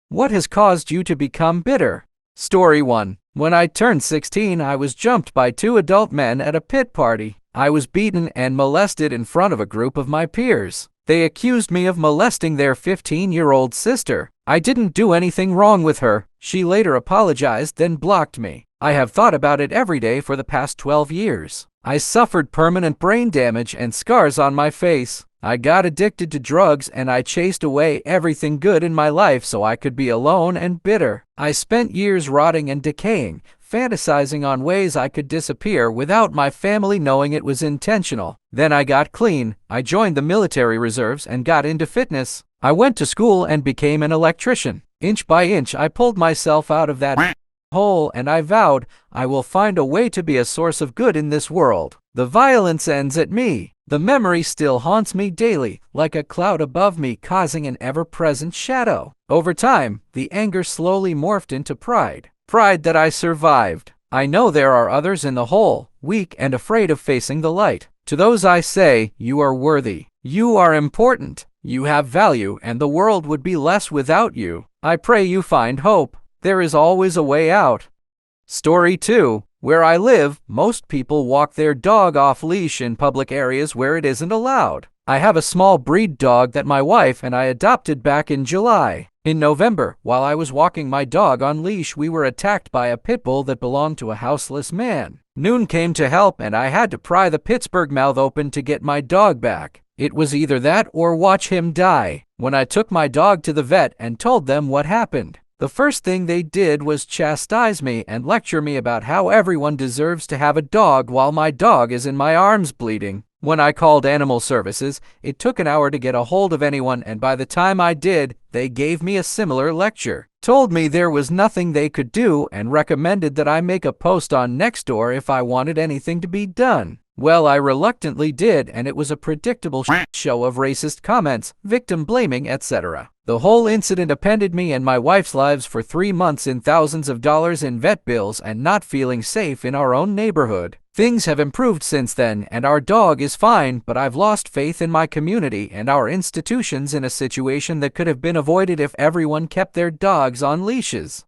What has caused you to become bitter? Story 1. When I turned 16, I was jumped by two adult men at a pit party. I was beaten and molested in front of a group of my peers. They accused me of molesting their 15-year-old sister. I didn't do anything wrong with her. She later apologized, then blocked me. I have thought about it every day for the past 12 years. I suffered permanent brain damage and scars on my face. I got addicted to drugs and I chased away everything good in my life so I could be alone and bitter. I spent years rotting and decaying, fantasizing on ways I could disappear without my family knowing it was intentional. Then I got clean. I joined the military reserves and got into fitness. I went to school and became an electrician. Inch by inch, I pulled myself out of that hole, and I vowed I will find a way to be a source of good in this world. The violence ends at me. The memory still haunts me daily, like a cloud above me, causing an ever-present shadow. Over time, the anger slowly morphed into pride. Pride that I survived. I know there are others in the hole, weak and afraid of facing the light. To those I say, you are worthy. You are important. You have value, and the world would be less without you. I pray you find hope. There is always a way out. Story 2. Where I live, most people walk their dog off leash in public areas where it isn't allowed. I have a small breed dog that my wife and I adopted back in July. In November, while I was walking my dog on leash, we were attacked by a pit bull that belonged to a houseless man. Noon came to help and I had to pry the Pittsburgh mouth open to get my dog back. It was either that or watch him die. When I took my dog to the vet and told them what happened, the first thing they did was chastise me and lecture me about how everyone deserves to have a dog while my dog is in my arms bleeding. When I called animal services, it took an hour to get a hold of anyone, and by the time I did, they gave me a similar lecture, told me there was nothing they could do, and recommended that I make a post on Nextdoor if I wanted anything to be done. Well, I reluctantly did, and it was a predictable show of racist comments, victim blaming, etc. The whole incident upended me and my wife's lives for 3 months in thousands of dollars in vet bills and not feeling safe in our own neighborhood. Things have improved since then, and our dog is fine, but I've lost faith in my community and our institutions in a situation that could have been avoided if everyone kept their dogs on leashes.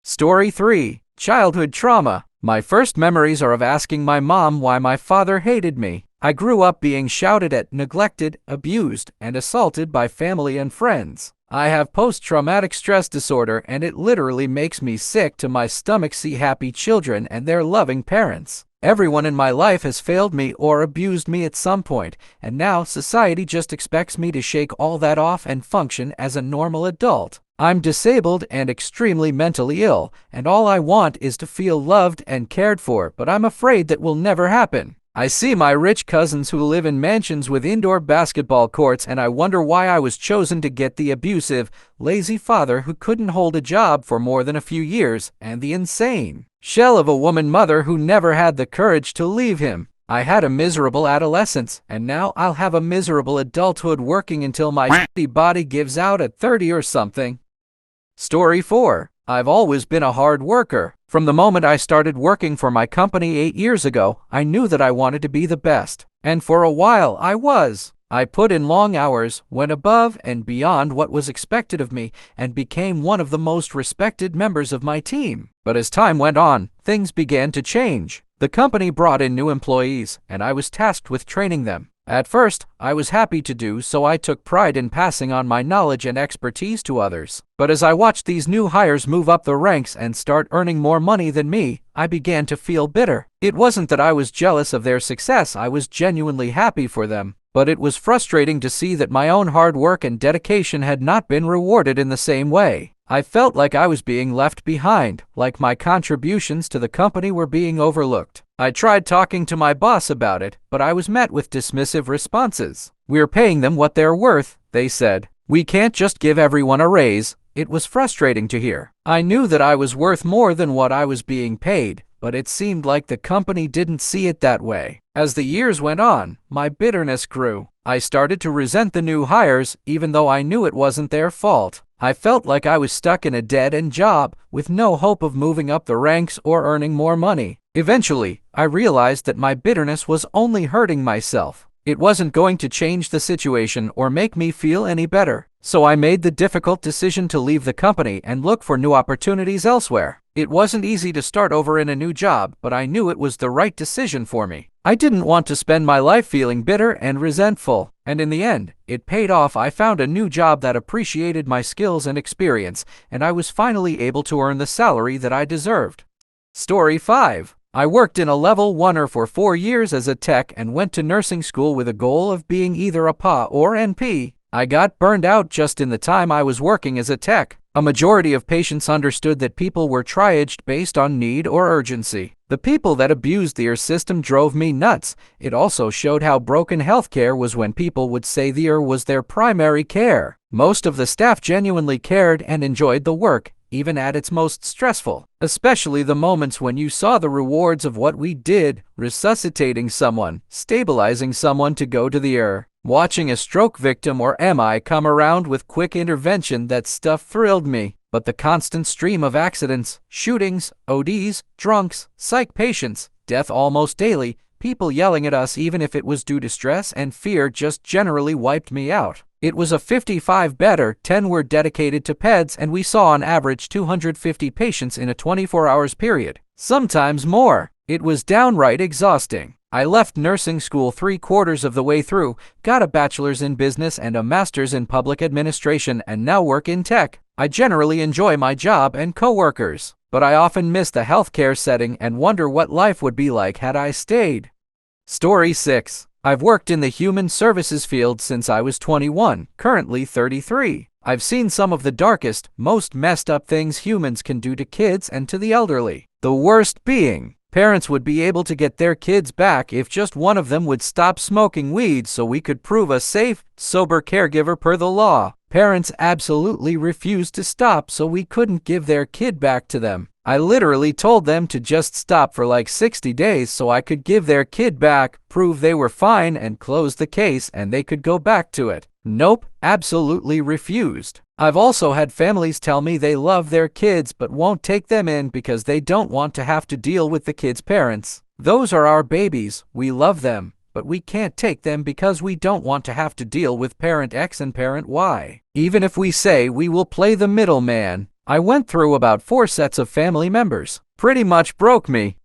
Story 3. Childhood trauma. My first memories are of asking my mom why my father hated me. I grew up being shouted at, neglected, abused, and assaulted by family and friends. I have post-traumatic stress disorder, and it literally makes me sick to my stomach see happy children and their loving parents. Everyone in my life has failed me or abused me at some point, and now society just expects me to shake all that off and function as a normal adult. I'm disabled and extremely mentally ill, and all I want is to feel loved and cared for, but I'm afraid that will never happen. I see my rich cousins who live in mansions with indoor basketball courts, and I wonder why I was chosen to get the abusive, lazy father who couldn't hold a job for more than a few years, and the insane shell of a woman mother who never had the courage to leave him. I had a miserable adolescence, and now I'll have a miserable adulthood working until my shitty body gives out at 30 or something. Story 4. I've always been a hard worker. From the moment I started working for my company 8 years ago, I knew that I wanted to be the best. And for a while I was. I put in long hours, went above and beyond what was expected of me, and became one of the most respected members of my team. But as time went on, things began to change. The company brought in new employees, and I was tasked with training them. At first, I was happy to do so. I took pride in passing on my knowledge and expertise to others. But as I watched these new hires move up the ranks and start earning more money than me, I began to feel bitter. It wasn't that I was jealous of their success, I was genuinely happy for them. But it was frustrating to see that my own hard work and dedication had not been rewarded in the same way. I felt like I was being left behind, like my contributions to the company were being overlooked. I tried talking to my boss about it, but I was met with dismissive responses. "We're paying them what they're worth," they said. "We can't just give everyone a raise." It was frustrating to hear. I knew that I was worth more than what I was being paid, but it seemed like the company didn't see it that way. As the years went on, my bitterness grew. I started to resent the new hires, even though I knew it wasn't their fault. I felt like I was stuck in a dead-end job, with no hope of moving up the ranks or earning more money. Eventually, I realized that my bitterness was only hurting myself. It wasn't going to change the situation or make me feel any better. So I made the difficult decision to leave the company and look for new opportunities elsewhere. It wasn't easy to start over in a new job, but I knew it was the right decision for me. I didn't want to spend my life feeling bitter and resentful, and in the end, it paid off. I found a new job that appreciated my skills and experience, and I was finally able to earn the salary that I deserved. Story 5. I worked in a level 1er for 4 years as a tech and went to nursing school with a goal of being either a PA or NP. I got burned out just in the time I was working as a tech. A majority of patients understood that people were triaged based on need or urgency. The people that abused the system drove me nuts. It also showed how broken healthcare was when people would say the was their primary care. Most of the staff genuinely cared and enjoyed the work, even at its most stressful. Especially the moments when you saw the rewards of what we did, resuscitating someone, stabilizing someone to go to the watching a stroke victim or MI come around with quick intervention. That stuff thrilled me. But the constant stream of accidents, shootings, ODs, drunks, psych patients, death almost daily, people yelling at us even if it was due to stress and fear just generally wiped me out. It was a 55-bedder, 10 were dedicated to PEDS, and we saw on average 250 patients in a 24 hours period, sometimes more. It was downright exhausting. I left nursing school 3/4 of the way through, got a bachelor's in business and a master's in public administration, and now work in tech. I generally enjoy my job and coworkers, but I often miss the healthcare setting and wonder what life would be like had I stayed. Story 6. I've worked in the human services field since I was 21, currently 33. I've seen some of the darkest, most messed up things humans can do to kids and to the elderly. The worst being, parents would be able to get their kids back if just one of them would stop smoking weed so we could prove a safe, sober caregiver per the law. Parents absolutely refused to stop, so we couldn't give their kid back to them. I literally told them to just stop for like 60 days so I could give their kid back, prove they were fine, and close the case and they could go back to it. Nope, absolutely refused. I've also had families tell me they love their kids but won't take them in because they don't want to have to deal with the kids' parents. Those are our babies, we love them, but we can't take them because we don't want to have to deal with parent X and parent Y. Even if we say we will play the middleman. I went through about 4 sets of family members. Pretty much broke me.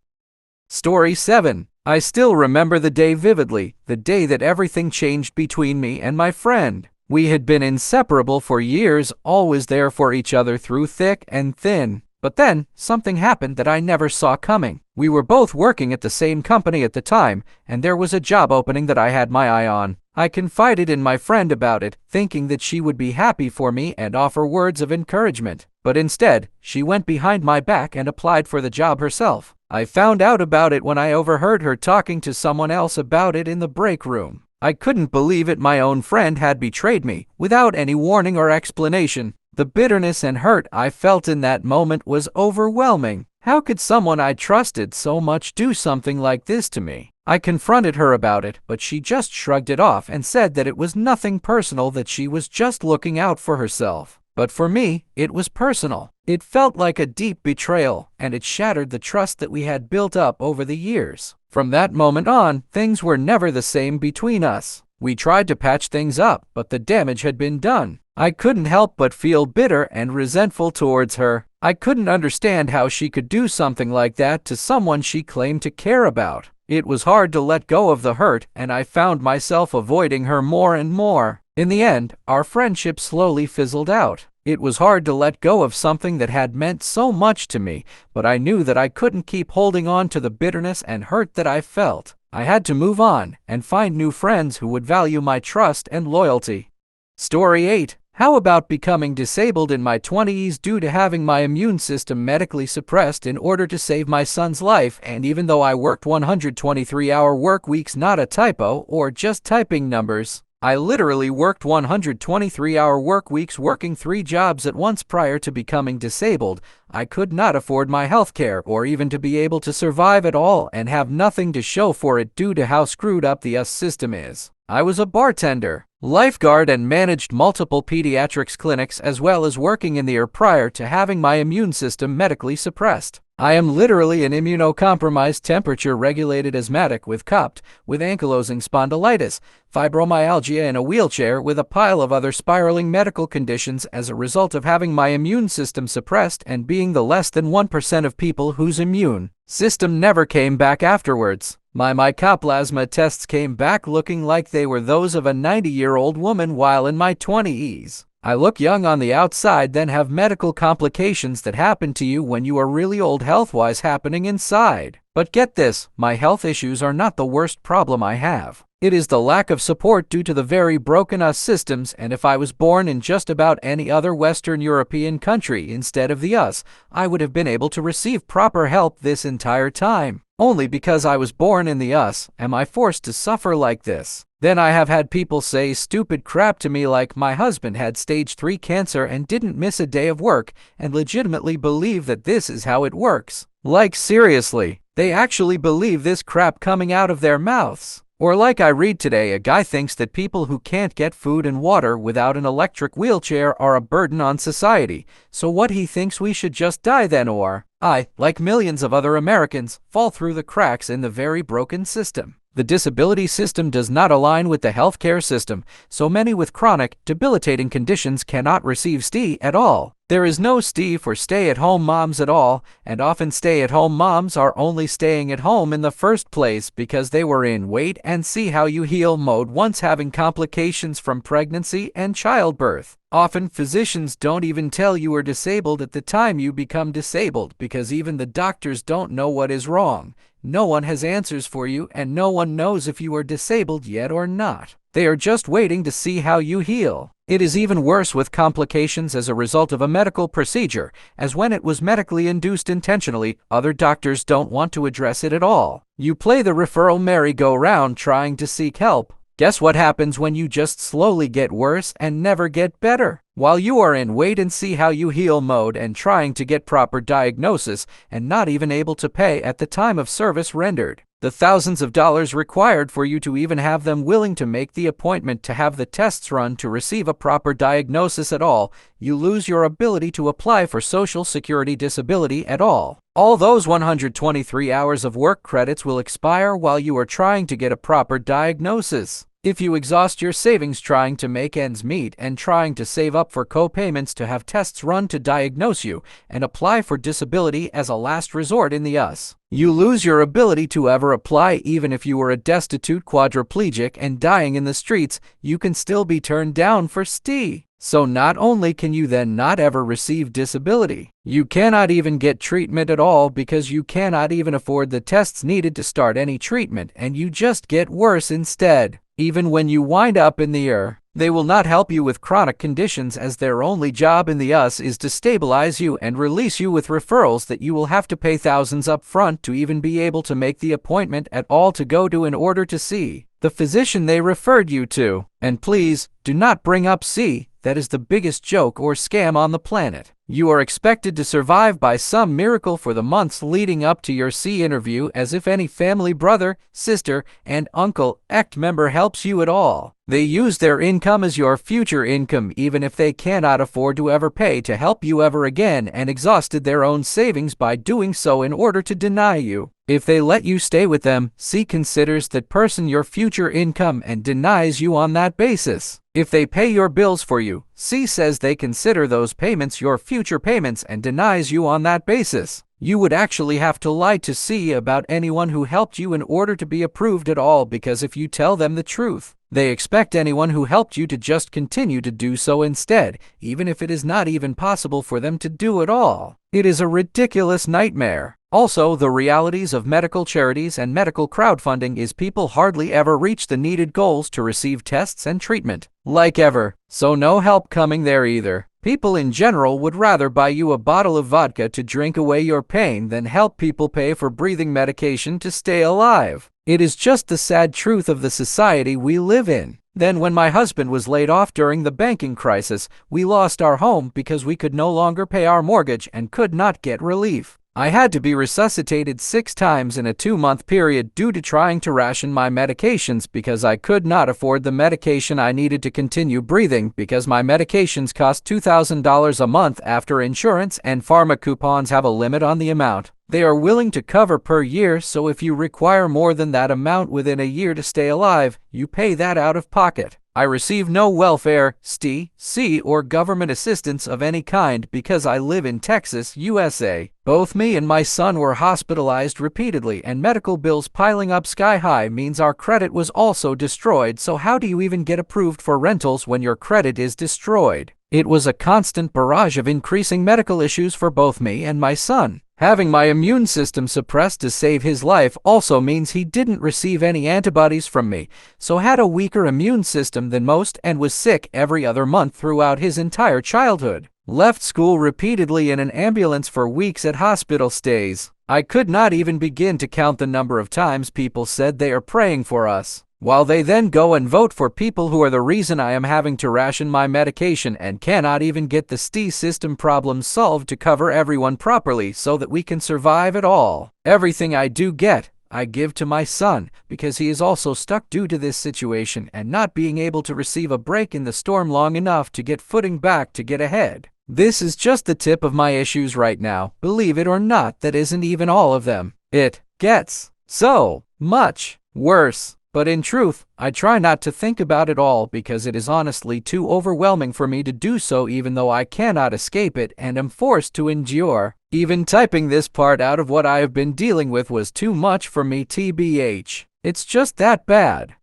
Story 7. I still remember the day vividly, the day that everything changed between me and my friend. We had been inseparable for years, always there for each other through thick and thin. But then, something happened that I never saw coming. We were both working at the same company at the time, and there was a job opening that I had my eye on. I confided in my friend about it, thinking that she would be happy for me and offer words of encouragement. But instead, she went behind my back and applied for the job herself. I found out about it when I overheard her talking to someone else about it in the break room. I couldn't believe it. My own friend had betrayed me, without any warning or explanation. The bitterness and hurt I felt in that moment was overwhelming. How could someone I trusted so much do something like this to me? I confronted her about it, but she just shrugged it off and said that it was nothing personal, that she was just looking out for herself. But for me, it was personal. It felt like a deep betrayal, and it shattered the trust that we had built up over the years. From that moment on, things were never the same between us. We tried to patch things up, but the damage had been done. I couldn't help but feel bitter and resentful towards her. I couldn't understand how she could do something like that to someone she claimed to care about. It was hard to let go of the hurt, and I found myself avoiding her more and more. In the end, our friendship slowly fizzled out. It was hard to let go of something that had meant so much to me, but I knew that I couldn't keep holding on to the bitterness and hurt that I felt. I had to move on and find new friends who would value my trust and loyalty. Story 8. How about becoming disabled in my 20s due to having my immune system medically suppressed in order to save my son's life? And even though I worked 123-hour work weeks, not a typo or just typing numbers, I literally worked 123-hour work weeks, working 3 jobs at once prior to becoming disabled. I could not afford my health care or even to be able to survive at all and have nothing to show for it due to how screwed up the US system is. I was a bartender, lifeguard, and managed multiple pediatrics clinics, as well as working in the ER prior to having my immune system medically suppressed. I am literally an immunocompromised temperature-regulated asthmatic with COPD, with ankylosing spondylitis, fibromyalgia in a wheelchair with a pile of other spiraling medical conditions as a result of having my immune system suppressed and being the less than 1% of people whose immune system never came back afterwards. My mycoplasma tests came back looking like they were those of a 90-year-old woman while in my 20s. I look young on the outside, then have medical complications that happen to you when you are really old health-wise happening inside. But get this, my health issues are not the worst problem I have. It is the lack of support due to the very broken US systems, and if I was born in just about any other Western European country instead of the US, I would have been able to receive proper help this entire time. Only because I was born in the US am I forced to suffer like this. Then I have had people say stupid crap to me like my husband had stage 3 cancer and didn't miss a day of work and legitimately believe that this is how it works. Like seriously, they actually believe this crap coming out of their mouths. Or like I read today, a guy thinks that people who can't get food and water without an electric wheelchair are a burden on society. So what, he thinks we should just die then? Or I, like millions of other Americans, fall through the cracks in the very broken system. The disability system does not align with the healthcare system, so many with chronic, debilitating conditions cannot receive STI at all. There is no STI for stay-at-home moms at all, and often stay-at-home moms are only staying at home in the first place because they were in wait and see how you heal mode once having complications from pregnancy and childbirth. Often physicians don't even tell you are disabled at the time you become disabled because even the doctors don't know what is wrong. No one has answers for you, and no one knows if you are disabled yet or not. They are just waiting to see how you heal. It is even worse with complications as a result of a medical procedure, as when it was medically induced intentionally, other doctors don't want to address it at all. You play the referral merry-go-round trying to seek help. Guess what happens when you just slowly get worse and never get better? While you are in wait and see how you heal mode and trying to get proper diagnosis and not even able to pay at the time of service rendered, the thousands of dollars required for you to even have them willing to make the appointment to have the tests run to receive a proper diagnosis at all, you lose your ability to apply for Social Security disability at all. All those 123 hours of work credits will expire while you are trying to get a proper diagnosis. If you exhaust your savings trying to make ends meet and trying to save up for co-payments to have tests run to diagnose you and apply for disability as a last resort in the US, you lose your ability to ever apply. Even if you were a destitute quadriplegic and dying in the streets, you can still be turned down for STI. So not only can you then not ever receive disability, you cannot even get treatment at all because you cannot even afford the tests needed to start any treatment, and you just get worse instead. Even when you wind up in the ER, they will not help you with chronic conditions, as their only job in the US is to stabilize you and release you with referrals that you will have to pay thousands up front to even be able to make the appointment at all to go to in order to see the physician they referred you to. And please, do not bring up C. That is the biggest joke or scam on the planet. You are expected to survive by some miracle for the months leading up to your C interview, as if any family brother, sister, and uncle, ACT member helps you at all. They use their income as your future income even if they cannot afford to ever pay to help you ever again, and exhausted their own savings by doing so in order to deny you. If they let you stay with them, C considers that person your future income and denies you on that basis. If they pay your bills for you, C says they consider those payments your future payments and denies you on that basis. You would actually have to lie to C about anyone who helped you in order to be approved at all, because if you tell them the truth, they expect anyone who helped you to just continue to do so instead, even if it is not even possible for them to do it all. It is a ridiculous nightmare. Also, the realities of medical charities and medical crowdfunding is people hardly ever reach the needed goals to receive tests and treatment, like ever, so no help coming there either. People in general would rather buy you a bottle of vodka to drink away your pain than help people pay for breathing medication to stay alive. It is just the sad truth of the society we live in. Then when my husband was laid off during the banking crisis, we lost our home because we could no longer pay our mortgage and could not get relief. I had to be resuscitated 6 times in a 2-month period due to trying to ration my medications because I could not afford the medication I needed to continue breathing because my medications cost $2,000 a month after insurance and pharma coupons have a limit on the amount they are willing to cover per year, so if you require more than that amount within a year to stay alive, you pay that out of pocket. I receive no welfare, STC, or government assistance of any kind because I live in Texas, USA. Both me and my son were hospitalized repeatedly, and medical bills piling up sky high means our credit was also destroyed, so how do you even get approved for rentals when your credit is destroyed? It was a constant barrage of increasing medical issues for both me and my son. Having my immune system suppressed to save his life also means he didn't receive any antibodies from me, so had a weaker immune system than most and was sick every other month throughout his entire childhood. Left school repeatedly in an ambulance for weeks at hospital stays. I could not even begin to count the number of times people said they are praying for us, while they then go and vote for people who are the reason I am having to ration my medication and cannot even get the STI system problem solved to cover everyone properly so that we can survive at all. Everything I do get, I give to my son because he is also stuck due to this situation and not being able to receive a break in the storm long enough to get footing back to get ahead. This is just the tip of my issues right now. Believe it or not, that isn't even all of them. It gets so much worse. But in truth, I try not to think about it all because it is honestly too overwhelming for me to do so, even though I cannot escape it and am forced to endure. Even typing this part out of what I have been dealing with was too much for me, TBH. It's just that bad.